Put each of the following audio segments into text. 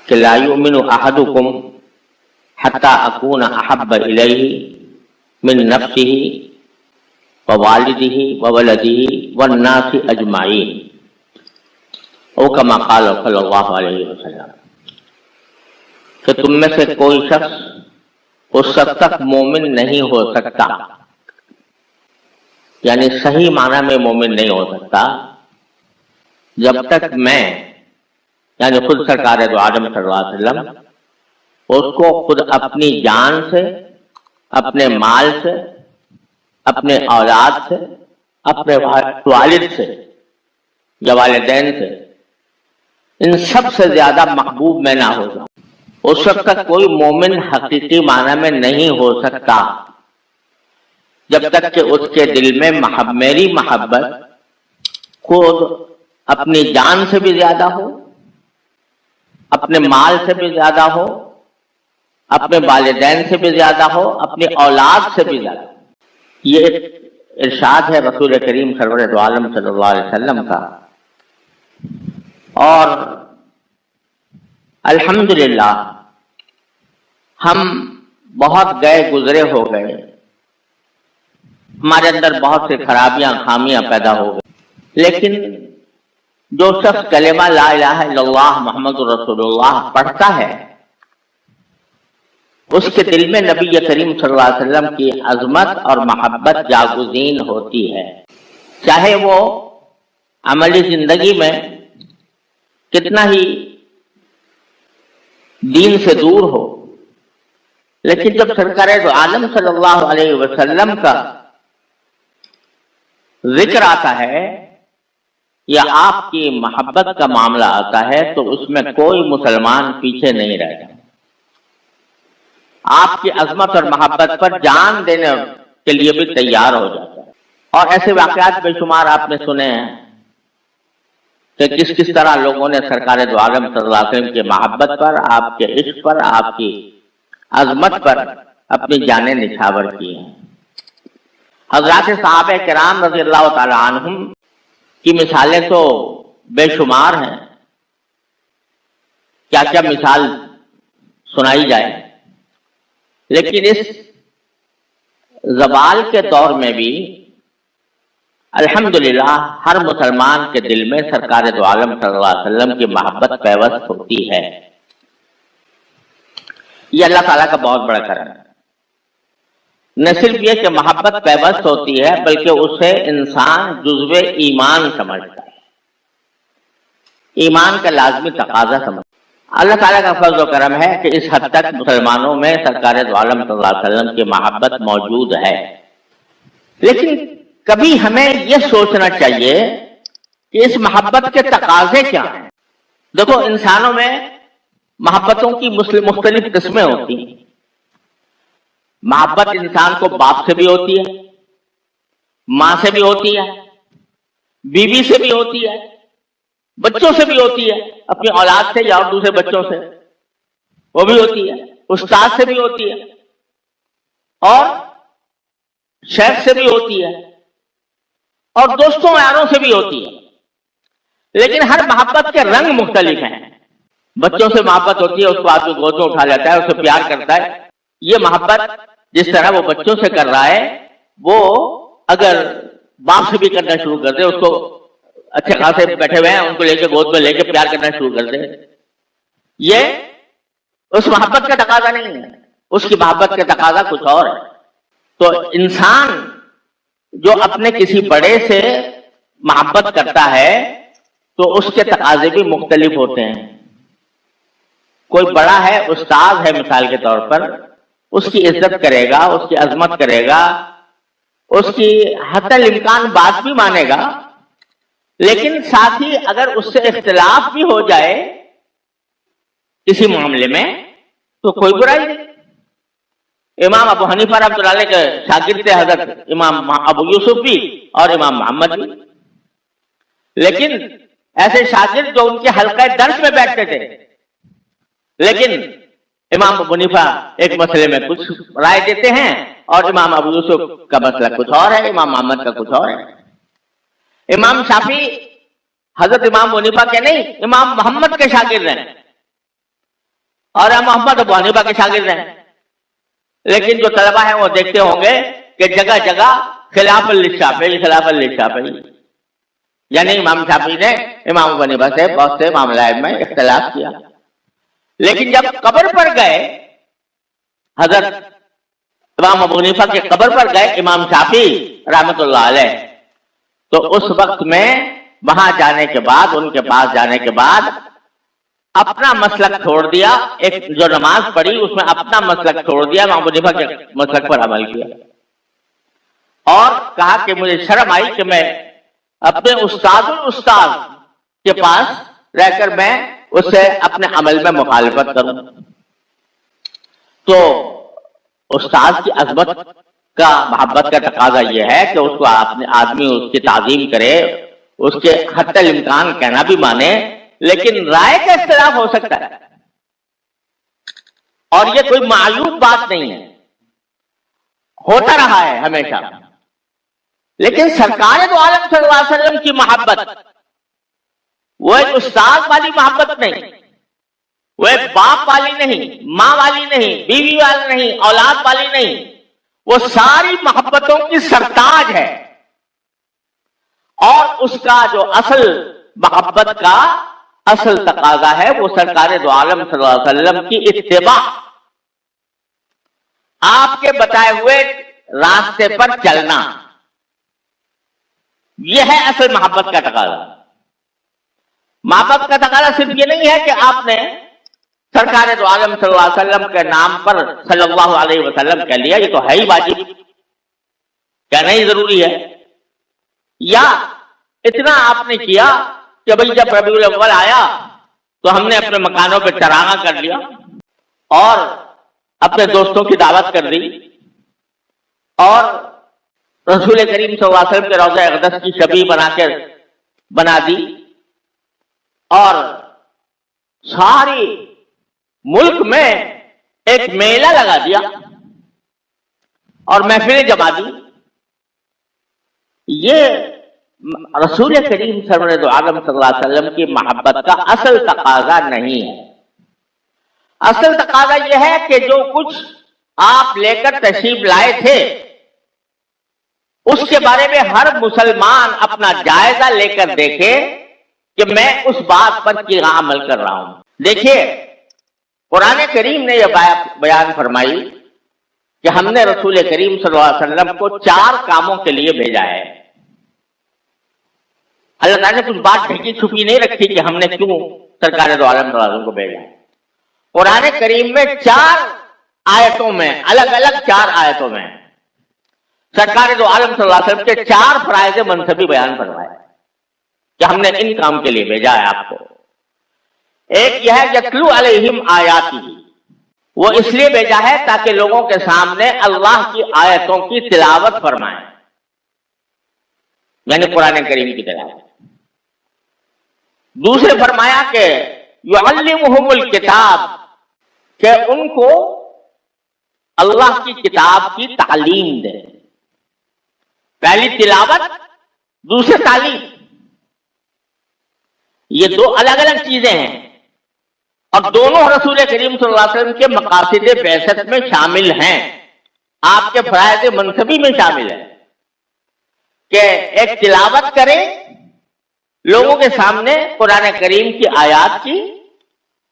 کہ لا یؤمن احدکم حتی اکون احب الیہ من نفسہ ووالدہ وولدہ والناس اجمعین، او کما قال صلی اللہ علیہ وسلم، کہ تم میں سے کوئی شخص اس وقت تک مومن نہیں ہو سکتا، یعنی صحیح معنی میں مومن نہیں ہو سکتا، جب تک میں، یعنی خود سرکار دو عالم صلی اللہ علیہ وسلم، اس کو خود اپنی جان سے، اپنے مال سے، اپنے اولاد سے، اپنے والد سے یا والدین سے، ان سب سے زیادہ محبوب میں نہ ہو جاؤں، اس وقت تک کوئی مومن حقیقی معنی میں نہیں ہو سکتا جب تک کہ اس کے دل میں میری محبت خود اپنی جان سے بھی زیادہ ہو، اپنے مال سے بھی زیادہ ہو، اپنے والدین سے بھی زیادہ ہو، اپنی اولاد سے بھی زیادہ ہو۔ یہ ارشاد ہے رسول کریم سرور دو عالم صلی اللہ علیہ وسلم کا۔ اور الحمدللہ ہم بہت گئے گزرے ہو گئے، ہمارے اندر بہت سے خرابیاں خامیاں پیدا ہو گئی، لیکن جو شخص کلمہ لا الہ الا اللہ محمد رسول اللہ پڑھتا ہے، اس کے دل میں نبی کریم صلی اللہ علیہ وسلم کی عظمت اور محبت جاگزین ہوتی ہے، چاہے وہ عملی زندگی میں کتنا ہی دین سے دور ہو، لیکن جب سرکار دو عالم صلی اللہ علیہ وسلم کا ذکر آتا ہے یا آپ کی محبت کا معاملہ آتا ہے تو اس میں کوئی مسلمان پیچھے نہیں رہتا، آپ کی عظمت اور محبت پر جان دینے کے لیے بھی تیار ہو جاتا ہے۔ اور ایسے واقعات بے شمار آپ نے سنے ہیں کہ کس طرح لوگوں نے سرکار دو عالم صلی اللہ علیہ وسلم کی محبت پر، آپ کے عشق پر، آپ کی عظمت پر اپنی جانیں نچھاور کی ہیں۔ حضرات صحابہ کرام رضی اللہ تعالی عنہم کی مثالیں تو بے شمار ہیں، کیا کیا مثال سنائی جائے، لیکن اس زوال کے دور میں بھی الحمدللہ ہر مسلمان کے دل میں سرکار دو عالم صلی اللہ علیہ وسلم کی محبت پیوست ہوتی ہے۔ یہ اللہ تعالیٰ کا بہت بڑا کرم ہے۔ نہ صرف یہ کہ محبت پیوست ہوتی ہے بلکہ اسے انسان جزو ایمان سمجھتا ہے، ایمان کا لازمی تقاضا سمجھتا ہے۔ اللہ تعالیٰ کا فضل و کرم ہے کہ اس حد تک مسلمانوں میں سرکار دو عالم صلی اللہ علیہ وسلم کی محبت موجود ہے، لیکن کبھی ہمیں یہ سوچنا چاہیے کہ اس محبت کے تقاضے کیا ہیں۔ دیکھو، انسانوں میں محبتوں کی مختلف قسمیں ہوتی ہیں۔ محبت انسان کو باپ سے بھی ہوتی ہے، ماں سے بھی ہوتی ہے، بیوی سے بھی ہوتی ہے، بچوں سے بھی ہوتی ہے، اپنی اولاد سے یا اور دوسرے بچوں سے وہ بھی ہوتی ہے، استاد سے بھی ہوتی ہے، اور شیخ سے بھی ہوتی ہے، اور دوستوں یاروں سے بھی ہوتی ہے۔ لیکن ہر محبت کے رنگ مختلف ہیں۔ بچوں سے محبت ہوتی ہے، اس کو آدمی گود میں اٹھا لیتا ہے، اسے پیار کرتا ہے۔ یہ محبت جس طرح وہ بچوں سے کر رہا ہے، وہ اگر باپ سے بھی کرنا شروع کر دے، اس کو اچھے خاصے بیٹھے ہوئے ہیں ان کو لے کے گود میں لے کے پیار کرنا شروع کر دے، یہ اس محبت کا تقاضا نہیں ہے، اس کی محبت کا تقاضا کچھ اور ہے۔ تو انسان جو اپنے کسی بڑے سے محبت کرتا ہے تو اس کے تقاضے بھی مختلف ہوتے ہیں۔ کوئی بڑا ہے، استاد ہے مثال کے طور پر، اس کی عزت کرے گا، اس کی عظمت کرے گا، اس کی حتی الامکان بات بھی مانے گا، لیکن ساتھ ہی اگر اس سے اختلاف بھی ہو جائے کسی معاملے میں تو کوئی برائی نہیں۔ امام ابو حنیفہ رحمۃ اللہ علیہ کے شاگرد تھے حضرت امام ابو یوسف بھی اور امام محمد بھی، لیکن ایسے شاگرد جو ان کے حلقہ درس میں بیٹھتے تھے، لیکن امام ابو حنیفہ ایک مسئلے میں کچھ رائے دیتے ہیں اور امام ابو یوسف کا مسئلہ کچھ اور ہے، امام محمد کا کچھ اور ہے۔ امام شافعی حضرت امام ابو حنیفہ کے نہیں، امام محمد کے شاگرد ہیں، اور محمد ابو حنیفہ کے شاگرد ہیں، لیکن جو طلبہ ہیں وہ دیکھتے ہوں گے کہ جگہ جگہ خلاف للشافعی خلاف للشافعی، یعنی امام شافعی نے امام ابو حنیفہ سے بہت سے معاملات میں اختلاف کیا۔ لیکن جب قبر پر گئے، حضرت امام ابو حنیفہ کے قبر پر گئے امام شافعی رحمۃ اللہ علیہ، تو اس وقت میں وہاں جانے کے بعد، ان کے پاس جانے کے بعد اپنا مسلک چھوڑ دیا، ایک جو نماز پڑھی اس میں اپنا مسلک چھوڑ دیا، امام ابو حنیفہ کے مسلک پر عمل کیا، اور کہا کہ مجھے شرم آئی کہ میں اپنے استاد الاستاذ کے پاس رہ کر میں اس سے اپنے عمل میں مخالفت کروں۔ تو استاد کی عظمت کا، محبت کا تقاضا یہ ہے کہ اس کو آدمی اس کی تعظیم کرے، اس کے حتی الامکان کہنا بھی مانے، لیکن رائے کا اختلاف ہو سکتا ہے، اور یہ کوئی معیوب بات نہیں ہے، ہوتا رہا ہے ہمیشہ۔ لیکن سرکار دو عالم صلی اللہ علیہ وسلم کی محبت وہ ایک استاد والی محبت نہیں، وہ ایک باپ والی نہیں، ماں والی نہیں، بیوی والی نہیں، اولاد والی نہیں، وہ ساری محبتوں کی سرتاج ہے، اور اس کا جو اصل محبت کا اصل تقاضا ہے وہ سرکار دو عالم صلی اللہ علیہ وسلم کی اتباع، آپ کے بتائے ہوئے راستے پر چلنا، یہ ہے اصل محبت کا تقاضا۔ محبت کا تقاضا صرف یہ نہیں ہے کہ آپ نے سرکار دو عالم صلی اللہ علیہ وسلم کے نام پر صلی اللہ علیہ وسلم کہہ لیا، یہ تو ہے ہی واجب، کہنا ہی ضروری ہے، یا اتنا آپ نے کیا کہ بھئی جب ربیع الاول آیا تو ہم نے اپنے مکانوں پہ چراغاں کر لیا اور اپنے دوستوں کی دعوت کر دی، اور رسول کریم صلی اللہ علیہ وسلم کے روضہ اقدس کی شبیہ بنا دی، اور ساری ملک میں ایک میلہ لگا دیا اور محفلیں جما دی۔ یہ رسول کریم سرور دو عالم صلی اللہ علیہ وسلم کی محبت کا اصل تقاضا نہیں ہے۔ اصل تقاضا یہ ہے کہ جو کچھ آپ لے کر تشریف لائے تھے اس کے بارے میں ہر مسلمان اپنا جائزہ لے کر دیکھے کہ میں اس بات پر کیا عمل کر رہا ہوں۔ دیکھیے قرآن کریم نے یہ بیان فرمائی کہ ہم نے رسول کریم صلی اللہ علیہ وسلم کو 4 کاموں کے لیے بھیجا ہے۔ اللہ تعالیٰ نے کچھ بات ڈھکی چھپی نہیں رکھی کہ ہم نے کیوں سرکار دو عالم صلی اللہ علیہ وسلم کو بھیجا ہے۔ قرآن کریم میں 4 آیتوں میں، الگ الگ 4 آیتوں میں سرکار دو عالم صلی اللہ علیہ وسلم کے 4 فرائض منصبی بیان فرمائے کہ ہم نے ان کام کے لیے بھیجا ہے آپ کو۔ ایک یہ ہے یتلو علیہم آیاتی، وہ اس لیے بھیجا ہے تاکہ لوگوں کے سامنے اللہ کی آیتوں کی تلاوت فرمائیں، یعنی قرآن کریم کی تلاوت۔ دوسرے فرمایا کہ یعلمہم الکتاب، کہ ان کو اللہ کی کتاب کی تعلیم دے، پہلی تلاوت دوسری تعلیم، یہ 2 الگ الگ چیزیں ہیں، اور دونوں رسول کریم صلی اللہ علیہ وسلم کے مقاصد بعثت میں شامل ہیں، آپ کے فرائض منصبی میں شامل ہے کہ ایک تلاوت کریں لوگوں کے سامنے قرآن کریم کی آیات کی،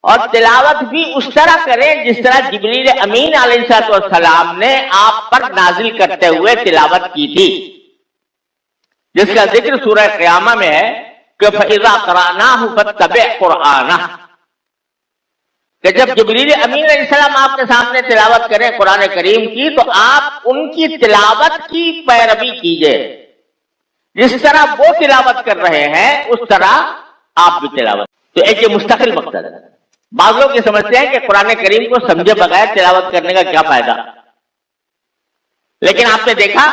اور تلاوت بھی اس طرح کریں جس طرح جبریل امین علیہ السلام نے آپ پر نازل کرتے ہوئے تلاوت کی تھی، جس کا ذکر سورہ قیامہ میں ہے کہ فَإِذَا قَرَأْنَاهُ فَاتَّبِعْ قُرْآنَهُ، کہ جب جبریل امین علیہ السلام آپ کے سامنے تلاوت کریں قرآن کریم کی تو آپ ان کی تلاوت کی پیروی کیجئے، جس طرح وہ تلاوت کر رہے ہیں اس طرح آپ بھی تلاوت۔ تو ایک یہ مستقل مقصد ہے۔ بعض لوگ یہ سمجھتے ہیں کہ قرآن کریم کو سمجھے بغیر تلاوت کرنے کا کیا فائدہ، لیکن آپ نے دیکھا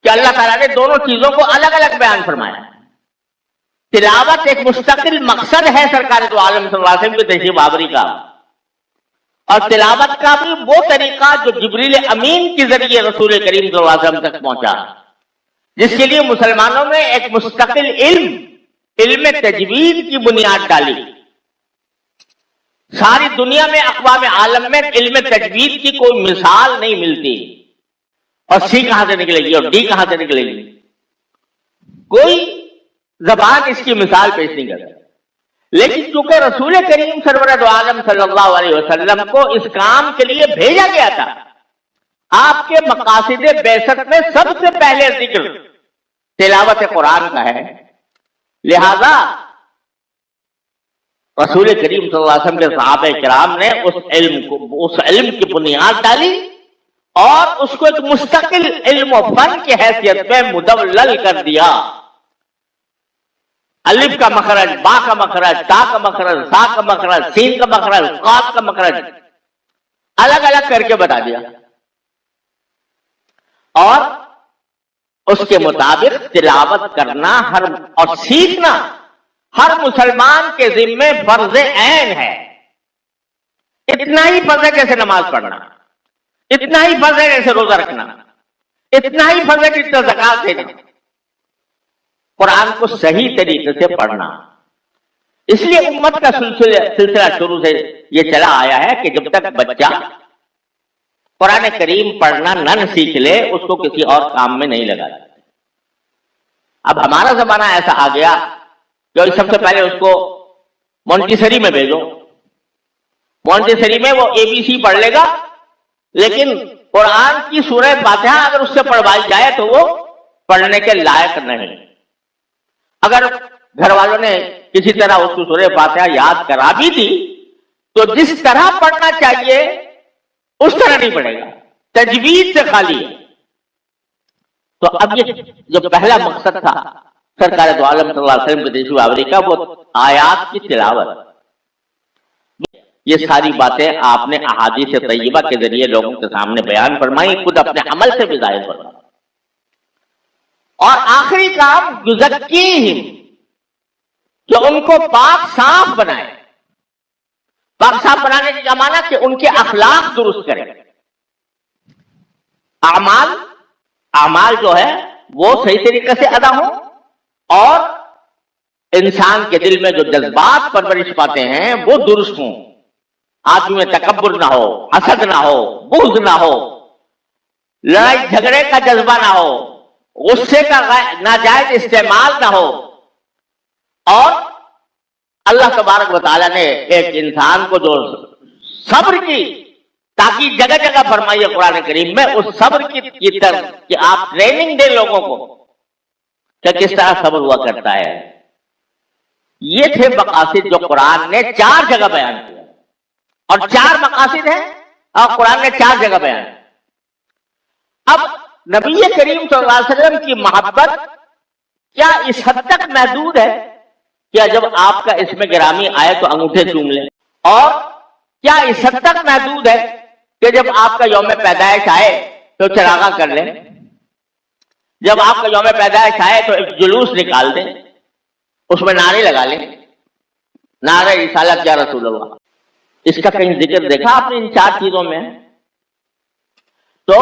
کہ اللہ تعالیٰ نے دونوں چیزوں کو الگ الگ بیان فرمایا۔ تلاوت ایک مستقل مقصد ہے سرکار دو عالم صلی اللہ علیہ وسلم کی تشریف آوری کا، اور تلاوت کا بھی وہ طریقہ جو جبریل امین کے ذریعے رسول کریم صلی اللہ علیہ وسلم تک پہنچا، جس کے لیے مسلمانوں نے ایک مستقل علم تجوید کی بنیاد ڈالی۔ ساری دنیا میں اقوام عالم میں علم تجوید کی کوئی مثال نہیں ملتی، اور سی کہاں سے نکلے گی اور ڈی کہاں سے نکلے گی؟ کوئی زبان اس کی مثال پیش نہیں کرتا۔ لیکن چونکہ رسول کریم سرورت عالم صلی اللہ علیہ وسلم کو اس کام کے لیے بھیجا گیا تھا، آپ کے مقاصد بعثت میں سب سے پہلے ذکر تلاوت قرآن کا ہے، لہذا رسول کریم صلی اللہ علیہ وسلم کے صحابہ کرام نے اس علم کی بنیاد ڈالی اور اس کو ایک مستقل علم و فن کی حیثیت میں مدلل کر دیا۔ الف کا مخرج، با کا مخرج، تا کا مخرج، سا کا مخرج، سین کا مخرج، قاف کا مخرج الگ الگ کر کے بتا دیا، اور اس کے مطابق تلاوت کرنا اور سیکھنا ہر مسلمان کے ذمے فرض عین ہے۔ اتنا ہی فرض ہے جیسے نماز پڑھنا، اتنا ہی فرض ہے جیسے روزہ رکھنا، اتنا ہی فرض ہے جتنا زکات دینا، قرآن کو صحیح طریقے سے پڑھنا۔ اس لیے امت کا سلسلہ شروع سے یہ چلا آیا ہے کہ جب تک بچہ قرآن کریم پڑھنا نہ سیکھ لے اس کو کسی اور کام میں نہیں لگا۔ اب ہمارا زمانہ ایسا آ گیا کہ سب سے پہلے اس کو مونٹیسری میں بھیجو، مونٹیسری میں وہ ABC پڑھ لے گا، لیکن قرآن کی سورہ فاتحہ اگر اس سے پڑھوائی جائے تو وہ پڑھنے کے لائق نہیں۔ اگر گھر والوں نے کسی طرح اس کو سورہ فاتحہ یاد کرا بھی دی تو جس طرح پڑھنا چاہیے اس طرح نہیں پڑھے گا، تجوید سے خالی ہے۔ تو اب یہ جو پہلا مقصد تھا سرکار دو عالم صلی اللہ علیہ وسلم کے دیش آوری کا، وہ آیات کی تلاوت، یہ ساری باتیں آپ نے احادیث طیبہ کے ذریعے لوگوں کے سامنے بیان فرمائی، خود اپنے عمل سے بھی ظاہر فرمائی۔ اور آخری کام یزکیہم، کہ ان کو پاک صاف بنائے۔ پاک صاف بنانے کا معنی کہ ان کے اخلاق درست کرے۔ اعمال جو ہے وہ صحیح طریقے سے ادا ہو، اور انسان کے دل میں جو جذبات پرورش پاتے ہیں وہ درست ہوں۔ آدمی میں تکبر نہ ہو، حسد نہ ہو، بغض نہ ہو، لڑائی جھگڑے کا جذبہ نہ ہو، غصے کا ناجائز استعمال نہ ہو، اور اللہ تبارک و تعالیٰ نے ایک انسان کو جو صبر کی تاکہ جگہ جگہ فرمائی ہے قرآن کریم میں، اس صبر کی طرف کہ آپ ٹریننگ دیں لوگوں کو کہ کس طرح صبر ہوا کرتا ہے۔ یہ تھے مقاصد جو قرآن نے 4 جگہ بیان کیا، اور 4 مقاصد ہیں اور قرآن نے 4 جگہ بیان کیا۔ اب نبی کریم صلی اللہ علیہ وسلم کی محبت کیا اس حد تک محدود ہے کیا جب آپ کا اسم گرامی آئے تو انگوٹھے چوم لیں، اور کیا اس حد تک محدود ہے کہ جب آپ کا یوم پیدائش آئے تو چراغاں کر لیں، جب آپ کا یوم پیدائش آئے تو ایک جلوس نکال دیں، اس میں نعرے لگا لیں، نعرہ رسالت یا رسول اللہ؟ اس کا کہیں ذکر دیکھا آپ نے ان 4 چیزوں میں؟ تو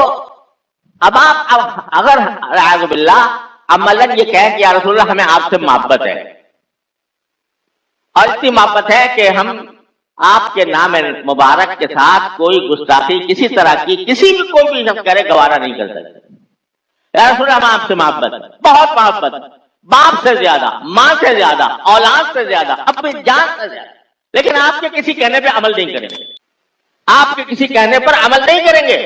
اب آپ اگر اعوذ باللہ عملاً یہ کہیں کہ یا رسول اللہ ہمیں آپ سے محبت ہے، اور اتنی محبت ہے کہ ہم آپ کے نام مبارک کے ساتھ کوئی گستاخی کسی طرح کی کسی بھی کوئی بھی شخص کرے گوارا نہیں کر سکتے، یا رسول اللہ ہم آپ سے محبت ہے، بہت محبت، باپ سے زیادہ، ماں سے زیادہ، اولاد سے زیادہ، اپنی جان سے زیادہ، لیکن آپ کے کسی کہنے پہ عمل نہیں کریں گے، آپ کے کسی کہنے پر عمل نہیں کریں گے۔